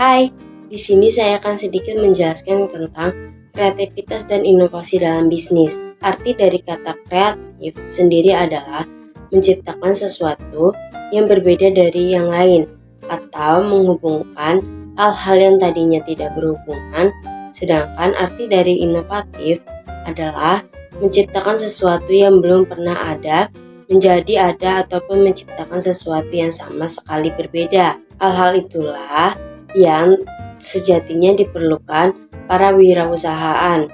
Hai, di sini saya akan sedikit menjelaskan tentang kreativitas dan inovasi dalam bisnis. Arti dari kata kreatif sendiri adalah menciptakan sesuatu yang berbeda dari yang lain atau menghubungkan hal-hal yang tadinya tidak berhubungan. Sedangkan arti dari inovatif adalah menciptakan sesuatu yang belum pernah ada menjadi ada ataupun menciptakan sesuatu yang sama sekali berbeda. Hal-hal itulah yang sejatinya diperlukan para wirausahaan.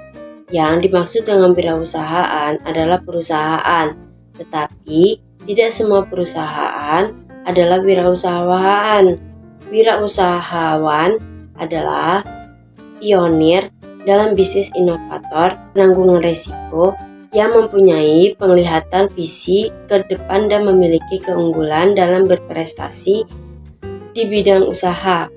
Yang dimaksud dengan wirausahaan adalah perusahaan, tetapi tidak semua perusahaan adalah wirausahaan. Wirausahawan adalah pionir dalam bisnis, inovator, penangguhan risiko, yang mempunyai penglihatan visi ke depan dan memiliki keunggulan dalam berprestasi di bidang usaha.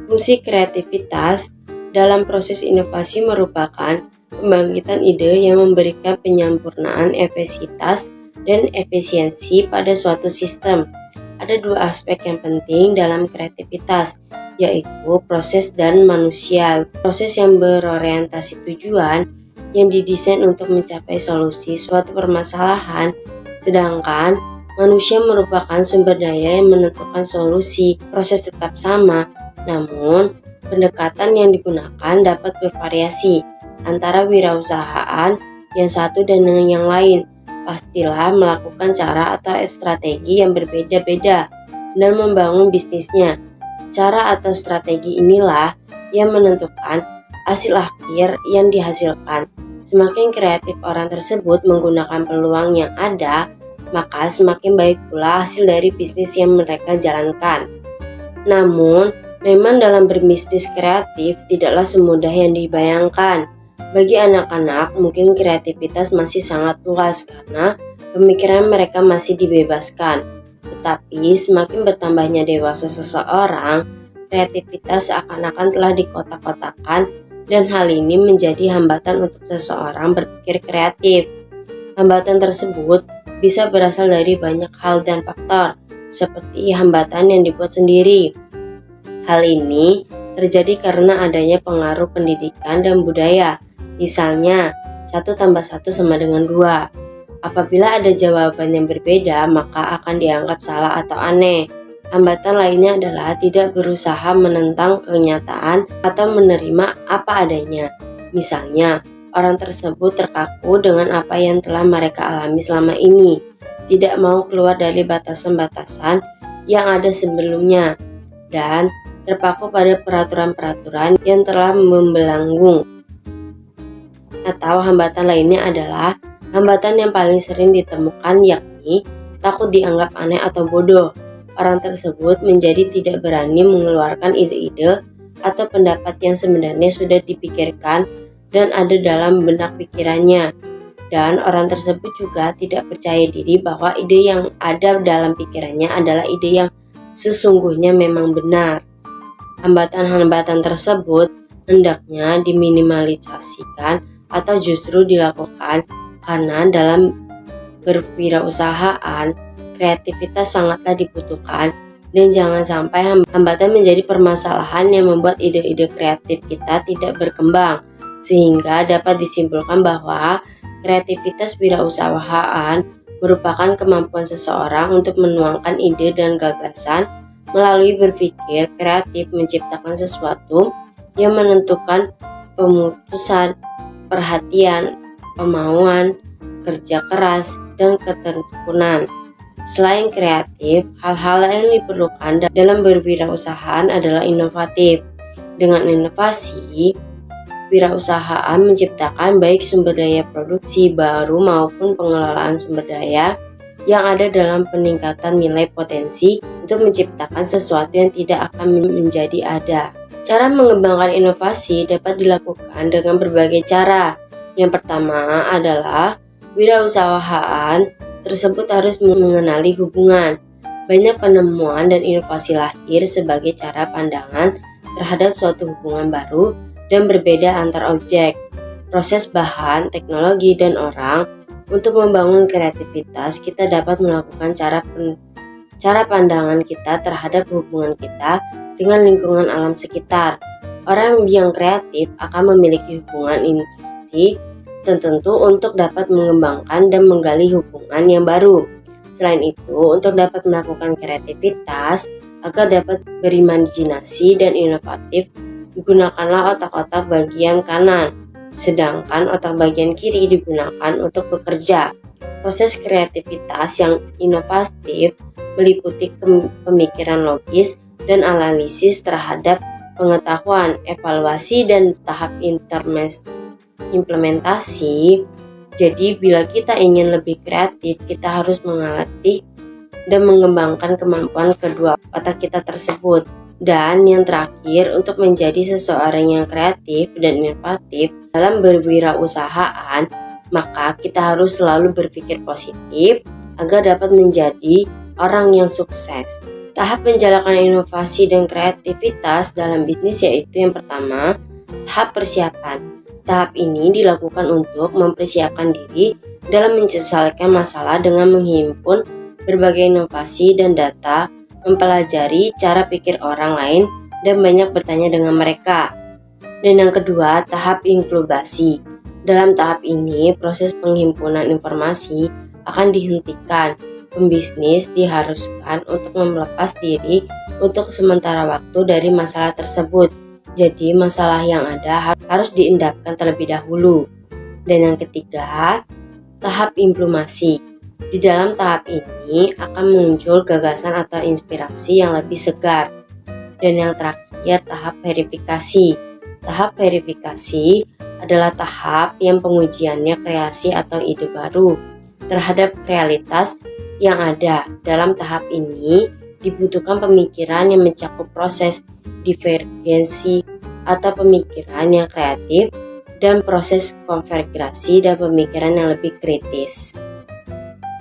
Fungsi kreativitas dalam proses inovasi merupakan pembangkitan ide yang memberikan penyempurnaan efisiensi dan efisiensi pada suatu sistem. Ada dua aspek yang penting dalam kreativitas, yaitu proses dan manusia. Proses yang berorientasi tujuan, yang didesain untuk mencapai solusi suatu permasalahan, sedangkan manusia merupakan sumber daya yang menentukan solusi. Proses tetap sama, namun pendekatan yang digunakan dapat bervariasi antara wirausahaan yang satu dan dengan yang lain. Pastilah melakukan cara atau strategi yang berbeda-beda dan membangun bisnisnya. Cara atau strategi inilah yang menentukan hasil akhir yang dihasilkan. Semakin kreatif orang tersebut menggunakan peluang yang ada, maka semakin baik pula hasil dari bisnis yang mereka jalankan. Namun, memang dalam berbisnis kreatif tidaklah semudah yang dibayangkan. Bagi anak-anak, mungkin kreativitas masih sangat luas karena pemikiran mereka masih dibebaskan. Tetapi semakin bertambahnya dewasa seseorang, kreativitas seakan-akan telah dikotak-kotakan, dan hal ini menjadi hambatan untuk seseorang berpikir kreatif. Hambatan tersebut bisa berasal dari banyak hal dan faktor, seperti hambatan yang dibuat sendiri. Hal ini terjadi karena adanya pengaruh pendidikan dan budaya. Misalnya, 1 tambah 1 sama dengan 2. Apabila ada jawaban yang berbeda, maka akan dianggap salah atau aneh. Hambatan lainnya adalah tidak berusaha menentang kenyataan atau menerima apa adanya. Misalnya, orang tersebut terkaku dengan apa yang telah mereka alami selama ini, tidak mau keluar dari batasan-batasan yang ada sebelumnya, dan terpaku pada peraturan-peraturan yang telah membelenggu. Atau hambatan lainnya adalah hambatan yang paling sering ditemukan, yakni takut dianggap aneh atau bodoh. Orang tersebut menjadi tidak berani mengeluarkan ide-ide atau pendapat yang sebenarnya sudah dipikirkan dan ada dalam benak pikirannya. Dan orang tersebut juga tidak percaya diri bahwa ide yang ada dalam pikirannya adalah ide yang sesungguhnya memang benar. Hambatan-hambatan tersebut hendaknya diminimalisasikan atau justru dilakukan karena dalam berwirausahaan kreativitas sangatlah dibutuhkan, dan jangan sampai hambatan menjadi permasalahan yang membuat ide-ide kreatif kita tidak berkembang, sehingga dapat disimpulkan bahwa kreativitas wirausahaan merupakan kemampuan seseorang untuk menuangkan ide dan gagasan melalui berpikir kreatif, menciptakan sesuatu yang menentukan pemutusan, perhatian, kemauan, kerja keras, dan ketekkunan. Selain kreatif, hal-hal yang diperlukan dalam berwirausahaan adalah inovatif. Dengan inovasi, wirausahaan menciptakan baik sumber daya produksi baru maupun pengelolaan sumber daya yang ada dalam peningkatan nilai potensi untuk menciptakan sesuatu yang tidak akan menjadi ada. Cara mengembangkan inovasi dapat dilakukan dengan berbagai cara. Yang pertama adalah wirausahaan tersebut harus mengenali hubungan. Banyak penemuan dan inovasi lahir sebagai cara pandangan terhadap suatu hubungan baru dan berbeda antar objek, proses, bahan, teknologi, dan orang. Untuk membangun kreativitas, kita dapat melakukan cara pandangan kita terhadap hubungan kita dengan lingkungan alam sekitar. Orang yang kreatif akan memiliki hubungan intuisi tertentu untuk dapat mengembangkan dan menggali hubungan yang baru. Selain itu, untuk dapat melakukan kreativitas agar dapat berimajinasi dan inovatif, gunakanlah otak-otak bagian kanan, sedangkan otak bagian kiri digunakan untuk bekerja. Proses kreativitas yang inovatif meliputi pemikiran logis dan analisis terhadap pengetahuan, evaluasi, dan tahap implementasi. Jadi bila kita ingin lebih kreatif, kita harus mengatih dan mengembangkan kemampuan kedua otak kita tersebut. Dan yang terakhir, untuk menjadi seseorang yang kreatif dan inovatif dalam berwirausahaan, maka kita harus selalu berpikir positif agar dapat menjadi orang yang sukses. Tahap menjalankan inovasi dan kreativitas dalam bisnis yaitu yang pertama, tahap persiapan. Tahap ini dilakukan untuk mempersiapkan diri dalam menyelesaikan masalah dengan menghimpun berbagai inovasi dan data, mempelajari cara pikir orang lain, dan banyak bertanya dengan mereka. Dan yang kedua, tahap inkubasi. Dalam tahap ini, proses penghimpunan informasi akan dihentikan. Pembisnis diharuskan untuk melepas diri untuk sementara waktu dari masalah tersebut. Jadi masalah yang ada harus diendapkan terlebih dahulu. Dan yang ketiga, tahap implementasi. Di dalam tahap ini akan muncul gagasan atau inspirasi yang lebih segar. Dan yang terakhir, tahap verifikasi. Tahap verifikasi adalah tahap yang pengujiannya kreasi atau ide baru terhadap realitas yang ada. Dalam tahap ini dibutuhkan pemikiran yang mencakup proses divergensi atau pemikiran yang kreatif dan proses konvergensi dan pemikiran yang lebih kritis.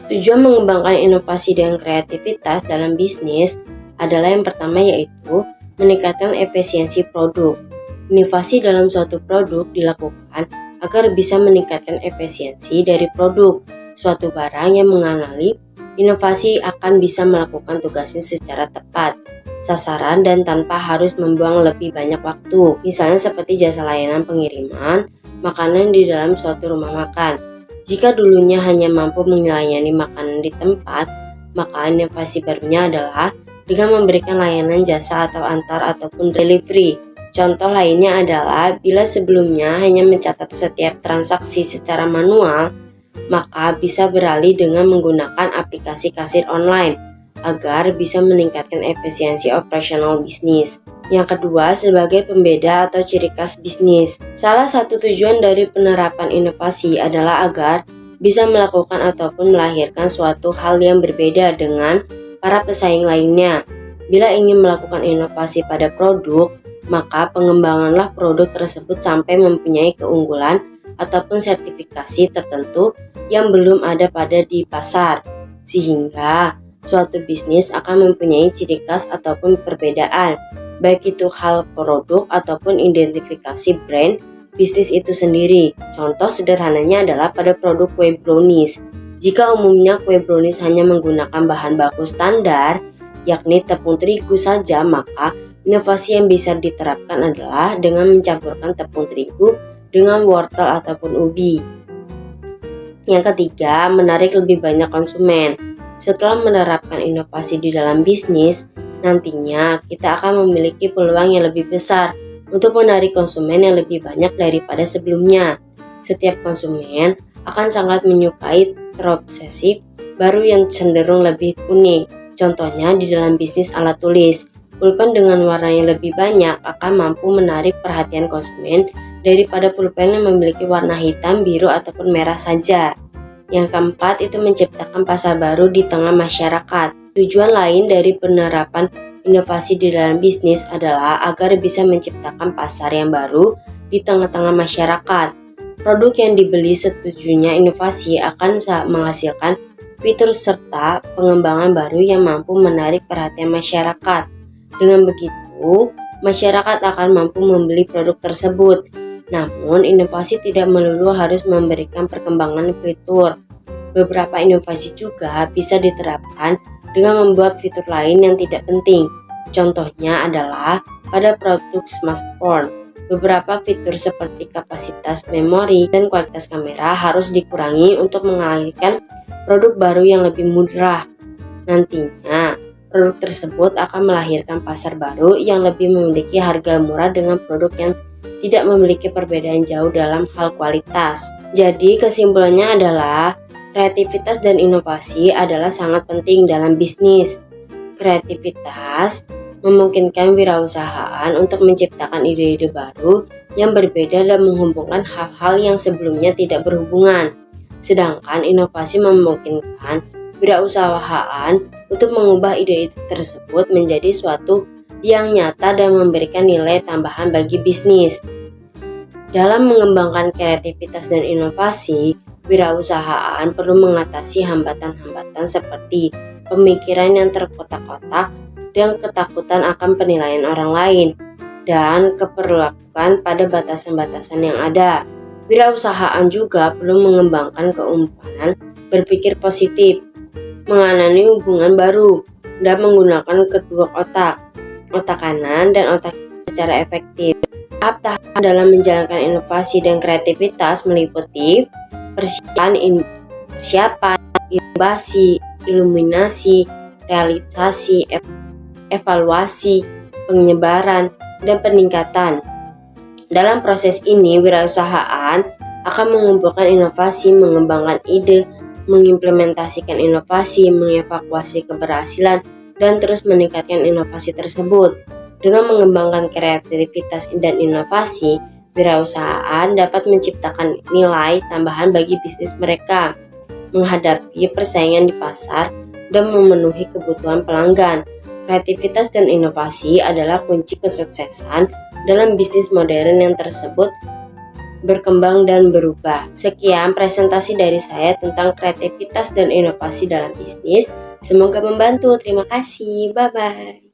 Tujuan mengembangkan inovasi dan kreativitas dalam bisnis adalah yang pertama yaitu meningkatkan efisiensi produk. Inovasi dalam suatu produk dilakukan agar bisa meningkatkan efisiensi dari produk suatu barang yang mengenali. Inovasi akan bisa melakukan tugasnya secara tepat, sasaran, dan tanpa harus membuang lebih banyak waktu. Misalnya seperti jasa layanan pengiriman makanan di dalam suatu rumah makan. Jika dulunya hanya mampu melayani makanan di tempat, maka inovasi barunya adalah dengan memberikan layanan jasa atau antar ataupun delivery. Contoh lainnya adalah bila sebelumnya hanya mencatat setiap transaksi secara manual, maka bisa beralih dengan menggunakan aplikasi kasir online agar bisa meningkatkan efisiensi operasional bisnis. Yang kedua, sebagai pembeda atau ciri khas bisnis. Salah satu tujuan dari penerapan inovasi adalah agar bisa melakukan ataupun melahirkan suatu hal yang berbeda dengan para pesaing lainnya. Bila ingin melakukan inovasi pada produk, maka pengembanganlah produk tersebut sampai mempunyai keunggulan ataupun sertifikasi tertentu yang belum ada pada di pasar, sehingga suatu bisnis akan mempunyai ciri khas ataupun perbedaan, baik itu hal produk ataupun identifikasi brand bisnis itu sendiri. Contoh sederhananya adalah pada produk kue brownies. Jika umumnya kue brownies hanya menggunakan bahan baku standar, yakni tepung terigu saja, maka inovasi yang bisa diterapkan adalah dengan mencampurkan tepung terigu dengan wortel ataupun ubi. Yang ketiga, menarik lebih banyak konsumen. Setelah menerapkan inovasi di dalam bisnis, nantinya kita akan memiliki peluang yang lebih besar untuk menarik konsumen yang lebih banyak daripada sebelumnya. Setiap konsumen akan sangat menyukai terobsesi baru yang cenderung lebih unik. Contohnya di dalam bisnis alat tulis, pulpen dengan warna yang lebih banyak akan mampu menarik perhatian konsumen daripada pulpen yang memiliki warna hitam, biru, ataupun merah saja. Yang keempat itu menciptakan pasar baru di tengah masyarakat. Tujuan lain dari penerapan inovasi di dalam bisnis adalah agar bisa menciptakan pasar yang baru di tengah-tengah masyarakat. Produk yang dibeli setujunya inovasi akan menghasilkan fitur serta pengembangan baru yang mampu menarik perhatian masyarakat. Dengan begitu, masyarakat akan mampu membeli produk tersebut. Namun, inovasi tidak melulu harus memberikan perkembangan fitur. Beberapa inovasi juga bisa diterapkan dengan membuat fitur lain yang tidak penting. Contohnya adalah pada produk smartphone. Beberapa fitur seperti kapasitas memori dan kualitas kamera harus dikurangi untuk mengalihkan produk baru yang lebih murah. Nantinya, produk tersebut akan melahirkan pasar baru yang lebih memiliki harga murah dengan produk yang tidak memiliki perbedaan jauh dalam hal kualitas. Jadi kesimpulannya adalah kreativitas dan inovasi adalah sangat penting dalam bisnis. Kreativitas memungkinkan wirausahaan untuk menciptakan ide-ide baru yang berbeda dan menghubungkan hal-hal yang sebelumnya tidak berhubungan. Sedangkan inovasi memungkinkan wirausahaan untuk mengubah ide tersebut menjadi suatu yang nyata dan memberikan nilai tambahan bagi bisnis. Dalam mengembangkan kreativitas dan inovasi, wirausahaan perlu mengatasi hambatan-hambatan seperti pemikiran yang terkotak-kotak dan ketakutan akan penilaian orang lain, dan keperluan pada batasan-batasan yang ada. Wirausahaan juga perlu mengembangkan keumpulan berpikir positif, mengenali hubungan baru, dan menggunakan kedua otak kanan dan otak secara efektif. Tahap-tahap dalam menjalankan inovasi dan kreativitas meliputi persiapan, inovasi, iluminasi, realisasi, evaluasi, penyebaran, dan peningkatan. Dalam proses ini, wirausahaan akan mengumpulkan inovasi, mengembangkan ide, mengimplementasikan inovasi, mengevaluasi keberhasilan, dan terus meningkatkan inovasi tersebut. Dengan mengembangkan kreativitas dan inovasi, wirausahaan dapat menciptakan nilai tambahan bagi bisnis mereka, menghadapi persaingan di pasar, dan memenuhi kebutuhan pelanggan. Kreativitas dan inovasi adalah kunci kesuksesan dalam bisnis modern yang tersebut berkembang dan berubah. Sekian presentasi dari saya tentang kreativitas dan inovasi dalam bisnis. Semoga membantu. Terima kasih. Bye-bye.